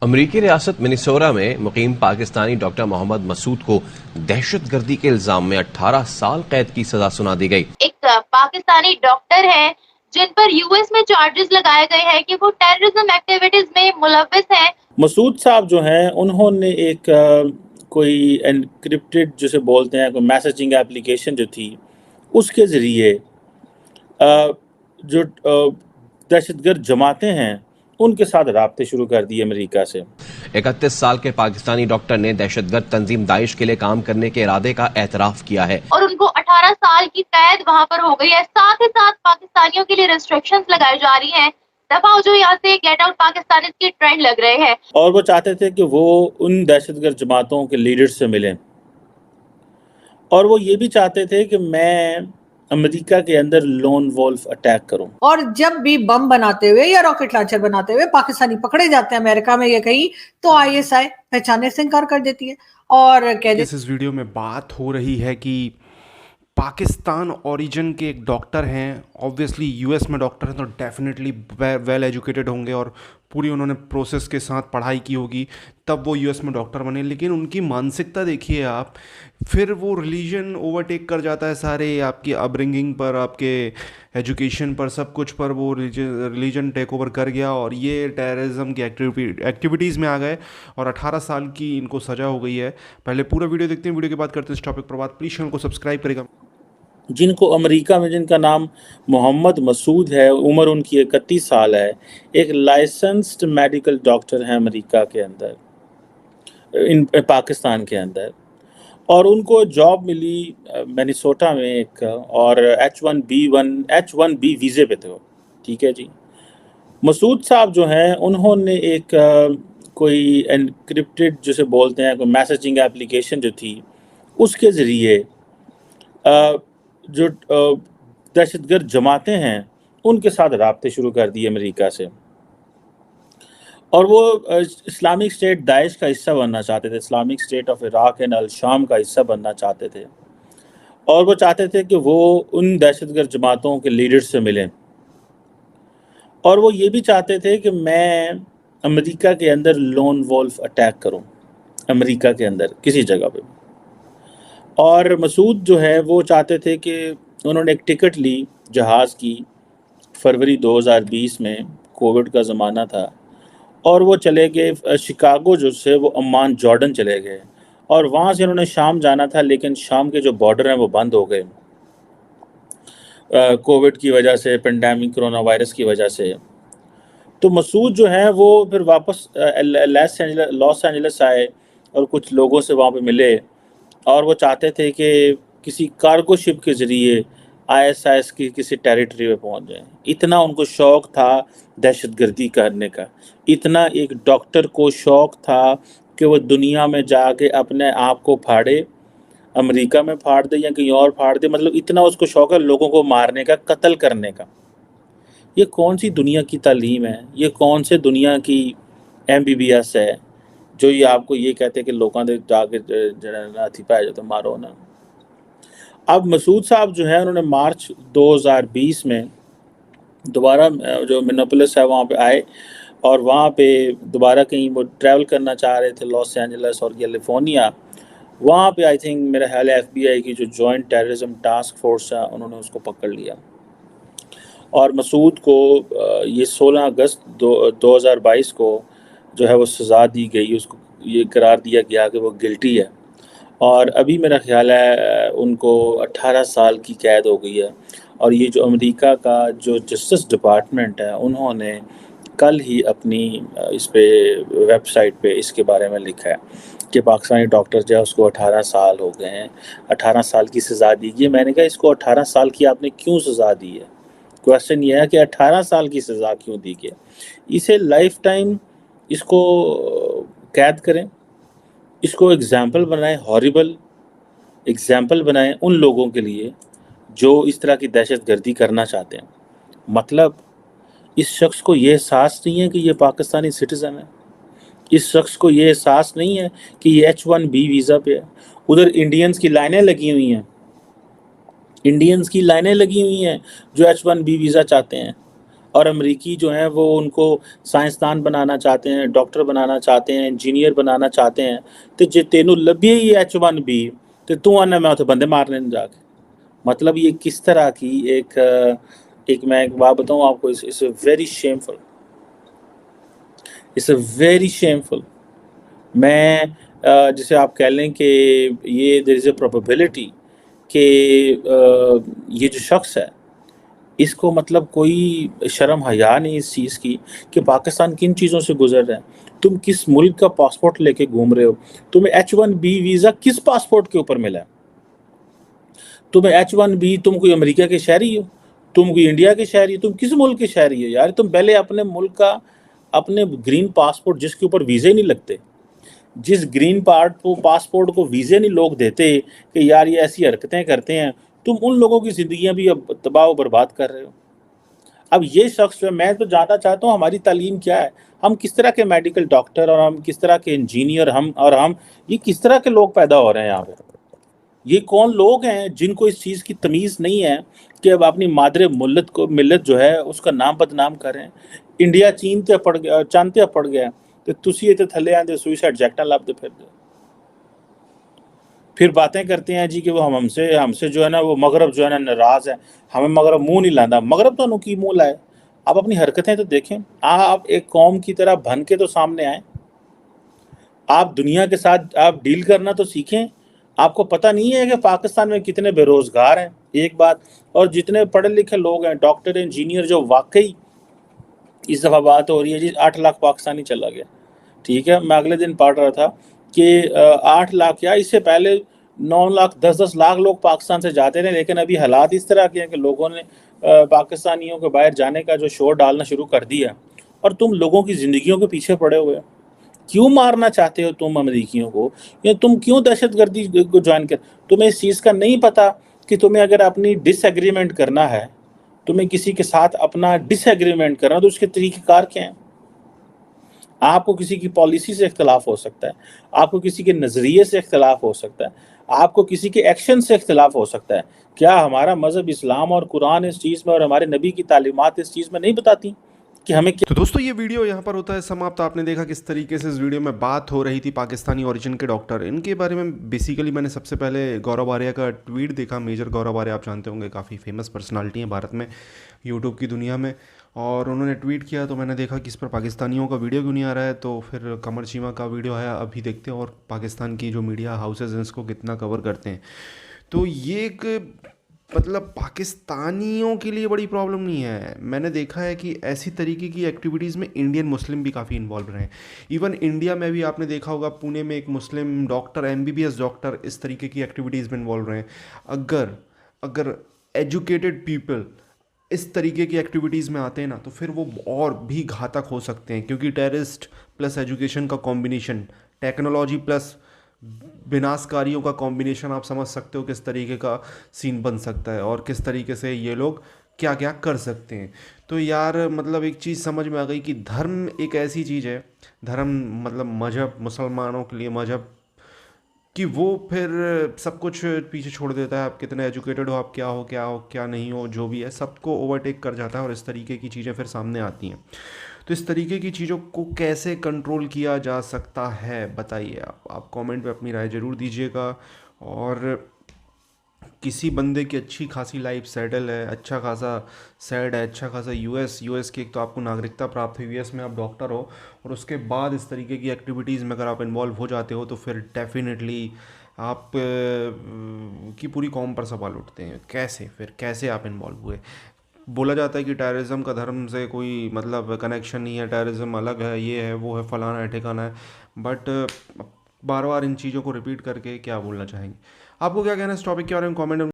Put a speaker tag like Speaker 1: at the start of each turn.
Speaker 1: امریکی ریاست منیسوٹا میں مقیم پاکستانی ڈاکٹر محمد مسعود کو دہشت گردی کے الزام میں 18 سال قید کی سزا سنا دی گئی۔
Speaker 2: ایک پاکستانی ڈاکٹر ہیں جن پر یو ایس میں چارجز لگائے گئے ہیں کہ وہ ٹیررزم ایکٹیویٹیز میں ملوث ہیں۔
Speaker 3: مسعود صاحب جو ہیں انہوں نے ایک کوئی انکرپٹڈ جسے بولتے ہیں کوئی میسیجنگ اپلیکیشن جو تھی اس کے ذریعے جو دہشت گرد جماعتیں ہیں ان کے ساتھ رابطے شروع کر دیے امریکہ سے۔
Speaker 1: 31 سال کے پاکستانی ڈاکٹر نے دہشت گرد تنظیم داعش کے لیے کام کرنے کے ارادے کا اعتراف کیا ہے
Speaker 2: اور ان کو 18 سال کی قید وہاں پر ہو گئی ہے۔ ساتھ ہی ساتھ پاکستانیوں کے لیے ریسٹرکشنز لگائی جا رہی ہیں، دفعہ ہو جو یہاں سے گیٹ آؤٹ پاکستان کی ٹرینڈ لگ رہے ہیں۔
Speaker 3: اور وہ چاہتے تھے کہ وہ ان دہشت گرد جماعتوں کے لیڈر سے ملیں، اور وہ یہ بھی چاہتے تھے کہ میں امریکہ کے اندر لون وولف اٹیک کروں۔
Speaker 4: اور جب بھی بم بناتے ہوئے یا راکٹ لانچر بناتے ہوئے پاکستانی پکڑے جاتے ہیں امریکہ میں یا کہیں، تو آئی ایس آئی پہچانے سے انکار کر دیتی ہے اور کہہ دیتی ہے۔
Speaker 5: اس ویڈیو میں بات ہو رہی ہے کہ پاکستان اوریجن کے ایک ڈاکٹر ہیں، آبویسلی یو ایس میں ڈاکٹر ہیں تو ڈیفینیٹلی ویل ایجوکیٹڈ ہوں گے اور پوری انہوں نے پروسیس کے ساتھ پڑھائی کی ہوگی تب وہ یو ایس میں ڈاکٹر بنے، لیکن ان کی مانسکتا دیکھیے آپ، پھر وہ ریلیجن اوورٹیک کر جاتا ہے سارے، آپ کی اپ برنگنگ پر، آپ کے ایجوکیشن پر، سب کچھ پر وہ ریلیجن ٹیک اوور کر گیا اور یہ ٹیررزم کی ایکٹیویٹیز میں آ گئے اور 18 سال کی ان کو سزا ہو گئی ہے۔ پہلے پورا ویڈیو دیکھتے ہیں، ویڈیو کے بعد کرتے ہیں اس ٹاپک پر بات۔ پلیز چینل کو سبسکرائب کرے گا۔
Speaker 3: جن کو امریکہ میں، جن کا نام محمد مسعود ہے، عمر ان کی 31 سال ہے، ایک لائسنسڈ میڈیکل ڈاکٹر ہیں امریکہ کے اندر، پاکستان کے اندر، اور ان کو جاب ملی منیسوٹا میں ایک، اور H1B ویزے پہ تھے وہ، ٹھیک ہے جی۔ مسعود صاحب جو ہیں انہوں نے ایک کوئی انکرپٹڈ جسے بولتے ہیں کوئی میسیجنگ اپلیکیشن جو تھی اس کے ذریعے جو دہشت گرد جماعتیں ہیں ان کے ساتھ رابطے شروع کر دیے امریکہ سے، اور وہ اسلامک اسٹیٹ داعش کا حصہ بننا چاہتے تھے، Islamic State of Iraq and al Sham کا حصہ بننا چاہتے تھے، اور وہ چاہتے تھے کہ وہ ان دہشت گرد جماعتوں کے لیڈر سے ملیں، اور وہ یہ بھی چاہتے تھے کہ میں امریکہ کے اندر لون وولف اٹیک کروں، امریکہ کے اندر کسی جگہ پہ۔ اور مسعود جو ہے وہ چاہتے تھے کہ انہوں نے ایک ٹکٹ لی جہاز کی فروری 2020 میں، کووڈ کا زمانہ تھا، اور وہ چلے گئے شکاگو جو سے وہ عمان جارڈن چلے گئے، اور وہاں سے انہوں نے شام جانا تھا، لیکن شام کے جو بارڈر ہیں وہ بند ہو گئے کووڈ کی وجہ سے، پینڈیمک کرونا وائرس کی وجہ سے۔ تو مسعود جو ہے وہ پھر واپس لاس اینجلس آئے اور کچھ لوگوں سے وہاں پہ ملے، اور وہ چاہتے تھے کہ کسی کارگو شپ کے ذریعے ISIS کی کسی ٹیریٹری پہ پہنچ جائیں۔ اتنا ان کو شوق تھا دہشت گردی کرنے کا، اتنا ایک ڈاکٹر کو شوق تھا کہ وہ دنیا میں جا کے اپنے آپ کو پھاڑے، امریکہ میں پھاڑ دے یا کہیں اور پھاڑ دے، مطلب اتنا اس کو شوق ہے لوگوں کو مارنے کا، قتل کرنے کا۔ یہ کون سی دنیا کی تعلیم ہے؟ یہ کون سے دنیا کی MBBS ہے جو یہ آپ کو یہ کہتے کہ لوگوں دے جا کے ہاتھی پہ جاتے مارو نا۔ اب مسعود صاحب جو ہے انہوں نے مارچ 2020 میں دوبارہ جو منیاپولس ہے وہاں پہ آئے، اور وہاں پہ دوبارہ کہیں وہ ٹریول کرنا چاہ رہے تھے، لاس اینجلس اور کیلیفورنیا۔ وہاں پہ آئی تھنک میرا خیال ہے FBI کی جو جوائنٹ ٹیررزم ٹاسک فورس ہے انہوں نے اس کو پکڑ لیا، اور مسعود کو یہ 16 اگست 2022 کو جو ہے وہ سزا دی گئی، اس کو یہ قرار دیا گیا کہ وہ گلٹی ہے، اور ابھی میرا خیال ہے ان کو 18 سال کی قید ہو گئی ہے۔ اور یہ جو امریکہ کا جو جسٹس ڈپارٹمنٹ ہے انہوں نے کل ہی اپنی اس پہ ویب سائٹ پہ اس کے بارے میں لکھا ہے کہ پاکستانی ڈاکٹر جو ہے اس کو 18 سال ہو گئے ہیں، 18 سال کی سزا دی گئی ہے۔ میں نے کہا اس کو 18 سال کی آپ نے کیوں سزا دی ہے؟ کویسچن یہ ہے کہ 18 سال کی سزا کیوں دی گئی؟ اسے لائف ٹائم اس کو قید کریں، اس کو ایگزامپل بنائیں، ہاریبل ایگزامپل بنائیں ان لوگوں کے لیے جو اس طرح کی دہشت گردی کرنا چاہتے ہیں۔ مطلب اس شخص کو یہ احساس نہیں ہے کہ یہ پاکستانی سٹیزن ہے، اس شخص کو یہ احساس نہیں ہے کہ یہ H1B ویزا پہ ہے۔ ادھر انڈینز کی لائنیں لگی ہوئی ہیں، انڈینز کی لائنیں لگی ہوئی ہیں جو H1B ویزا چاہتے ہیں، اور امریکی جو ہیں وہ ان کو سائنسدان بنانا چاہتے ہیں, ڈاکٹر بنانا چاہتے ہیں, انجینئر بنانا چاہتے ہیں. تو جے تینوں لبھی ہی H1B تو آنا میں اتنے بندے مارنے جا کے. مطلب یہ کس طرح کی ایک میں ایک بات بتاؤں آپ کو, اس very shameful, it's a very shameful. میں جسے آپ کہہ لیں کہ یہ دیر از اے پروبیبلٹی کہ یہ جو شخص ہے اس کو مطلب کوئی شرم حیا نہیں اس چیز کی کہ پاکستان کن چیزوں سے گزر رہا ہے. تم کس ملک کا پاسپورٹ لے کے گھوم رہے ہو؟ تمہیں H1B ویزا کس پاسپورٹ کے اوپر ملا ہے؟ تمہیں H1B, تم کوئی امریکہ کے شہری ہو, تم کوئی انڈیا کے شہری ہو, تم کس ملک کے شہری ہو یار؟ تم پہلے اپنے ملک کا اپنے گرین پاسپورٹ جس کے اوپر ویزے نہیں لگتے, جس گرین پاسپورٹ کو ویزے نہیں لوگ دیتے کہ یار یہ ایسی حرکتیں کرتے ہیں, تم ان لوگوں کی زندگیاں بھی اب تباہ و برباد کر رہے ہو. اب یہ شخص جو ہے, میں تو جاننا چاہتا ہوں ہماری تعلیم کیا ہے, ہم کس طرح کے میڈیکل ڈاکٹر اور ہم کس طرح کے انجینئر ہم یہ کس طرح کے لوگ پیدا ہو رہے ہیں یہاں پہ. یہ کون لوگ ہیں جن کو اس چیز کی تمیز نہیں ہے کہ اب اپنی مادر ملت جو ہے اس کا نام بدنام کریں. انڈیا چین تے پڑ گیا, چاند تے پڑ گیا, تو تسی یہ تھلے آندے سوئسائڈ جیکٹاں لب دے پھر باتیں کرتے ہیں جی کہ وہ ہم سے جو ہے نا وہ مغرب جو ہے نا ناراض ہے, ہمیں مغرب منہ نہیں لاندا. مغرب تو کی منہ لائے؟ آپ اپنی حرکتیں تو دیکھیں, آپ ایک قوم کی طرح بن کے تو سامنے آئیں, آپ دنیا کے ساتھ آپ ڈیل کرنا تو سیکھیں. آپ کو پتہ نہیں ہے کہ پاکستان میں کتنے بے روزگار ہیں ایک بات, اور جتنے پڑھے لکھے لوگ ہیں, ڈاکٹر, انجینئر, جو واقعی اس دفعہ بات ہو رہی ہے جی 8 لاکھ پاکستانی چلا گیا. ٹھیک ہے, میں اگلے دن پڑھ رہا تھا کہ 8 لاکھ کیا, اس سے پہلے 9 لاکھ 10 لاکھ لوگ پاکستان سے جاتے رہے, لیکن ابھی حالات اس طرح کے ہیں کہ لوگوں نے پاکستانیوں کے باہر جانے کا جو شور ڈالنا شروع کر دیا, اور تم لوگوں کی زندگیوں کے پیچھے پڑے ہوئے. کیوں مارنا چاہتے ہو تم امریکیوں کو, یا تم کیوں دہشت گردی کو جوائن کر؟ تمہیں اس چیز کا نہیں پتہ کہ تمہیں اگر اپنی ڈس ایگریمنٹ کرنا ہے, تمہیں کسی کے ساتھ اپنا ڈس ایگریمنٹ کرنا, تو اس کے طریقہ کار کیا ہیں؟ آپ کو کسی کی پالیسی سے اختلاف ہو سکتا ہے, آپ کو کسی کے نظریے سے اختلاف ہو سکتا ہے, آپ کو کسی کے ایکشن سے اختلاف ہو سکتا ہے. کیا ہمارا مذہب اسلام اور قرآن اس چیز میں اور ہمارے نبی کی تعلیمات اس چیز میں نہیں بتاتی کہ ہمیں کیا؟
Speaker 5: تو دوستو یہ ویڈیو یہاں پر ہوتا ہے سماپت. آپ نے دیکھا کس طریقے سے اس ویڈیو میں بات ہو رہی تھی پاکستانی اوریجن کے ڈاکٹر, ان کے بارے میں بیسیکلی میں نے سب سے پہلے گورو آریہ کا ٹویٹ دیکھا. میجر گورو آریہ آپ جانتے ہوں گے, کافی فیمس پرسنالٹی ہیں بھارت میں, یوٹیوب کی دنیا میں, اور انہوں نے ٹویٹ کیا تو میں نے دیکھا کہ اس پر پاکستانیوں کا ویڈیو کیوں نہیں آ رہا ہے. تو پھر قمر چیمہ کا ویڈیو ہے, ابھی دیکھتے ہیں, اور پاکستان کی جو میڈیا ہاؤسز ہیں اس کو کتنا کور کرتے ہیں. تو یہ ایک مطلب پاکستانیوں کے لیے بڑی پرابلم نہیں ہے. میں نے دیکھا ہے کہ ایسی طریقے کی ایکٹیویٹیز میں انڈین مسلم بھی کافی انوالو رہے ہیں. ایون انڈیا میں بھی آپ نے دیکھا ہوگا, پونے میں ایک مسلم ڈاکٹر, MBBS ڈاکٹر اس طریقے کی ایکٹیویٹیز میں انوالو رہے ہیں. اگر ایجوکیٹڈ پیپل اس طریقے کی ایکٹیویٹیز میں آتے ہیں نا, تو پھر وہ اور بھی گھاتک ہو سکتے ہیں, کیونکہ ٹیررسٹ پلس ایجوکیشن کا کمبینیشن, ٹیکنالوجی پلس بناسکاریوں کا کمبینیشن, آپ سمجھ سکتے ہو کس طریقے کا سین بن سکتا ہے, اور کس طریقے سے یہ لوگ کیا کیا کر سکتے ہیں. تو یار مطلب ایک چیز سمجھ میں آ گئی کہ دھرم ایک ایسی چیز ہے, دھرم مطلب مذہب, مسلمانوں کے لیے مذہب, کہ وہ پھر سب کچھ پیچھے چھوڑ دیتا ہے. آپ کتنے ایجوکیٹڈ ہو, آپ کیا نہیں ہو, جو بھی ہے سب کو اوورٹیک کر جاتا ہے, اور اس طریقے کی چیزیں پھر سامنے آتی ہیں. تو اس طریقے کی چیزوں کو کیسے کنٹرول کیا جا سکتا ہے بتائیے آپ کامنٹ پہ اپنی رائے ضرور دیجیے گا. اور کسی بندے کی اچھی خاصی لائف سیٹل ہے, اچھا خاصا سیٹ ہے, اچھا خاصا یو ایس کی ایک تو آپ کو ناگرکتا پراپت ہے, US میں آپ ڈاکٹر ہو, اور اس کے بعد اس طریقے کی ایکٹیویٹیز میں اگر آپ انوالو ہو جاتے ہو, تو پھر ڈیفینیٹلی آپ کی پوری قوم پر سوال اٹھتے ہیں. کیسے آپ انوالو ہوئے؟ بولا جاتا ہے کہ ٹیررزم کا دھرم سے کوئی مطلب کنیکشن نہیں ہے, ٹیررزم الگ ہے, یہ ہے وہ ہے, فلانا ہے ٹھکانا ہے. بٹ بار بار ان چیزوں کو ریپیٹ کر کے کیا بولنا چاہیں گے؟ آپ کو کیا کہنا ہے اس ٹاپک کے بارے میں کامنٹ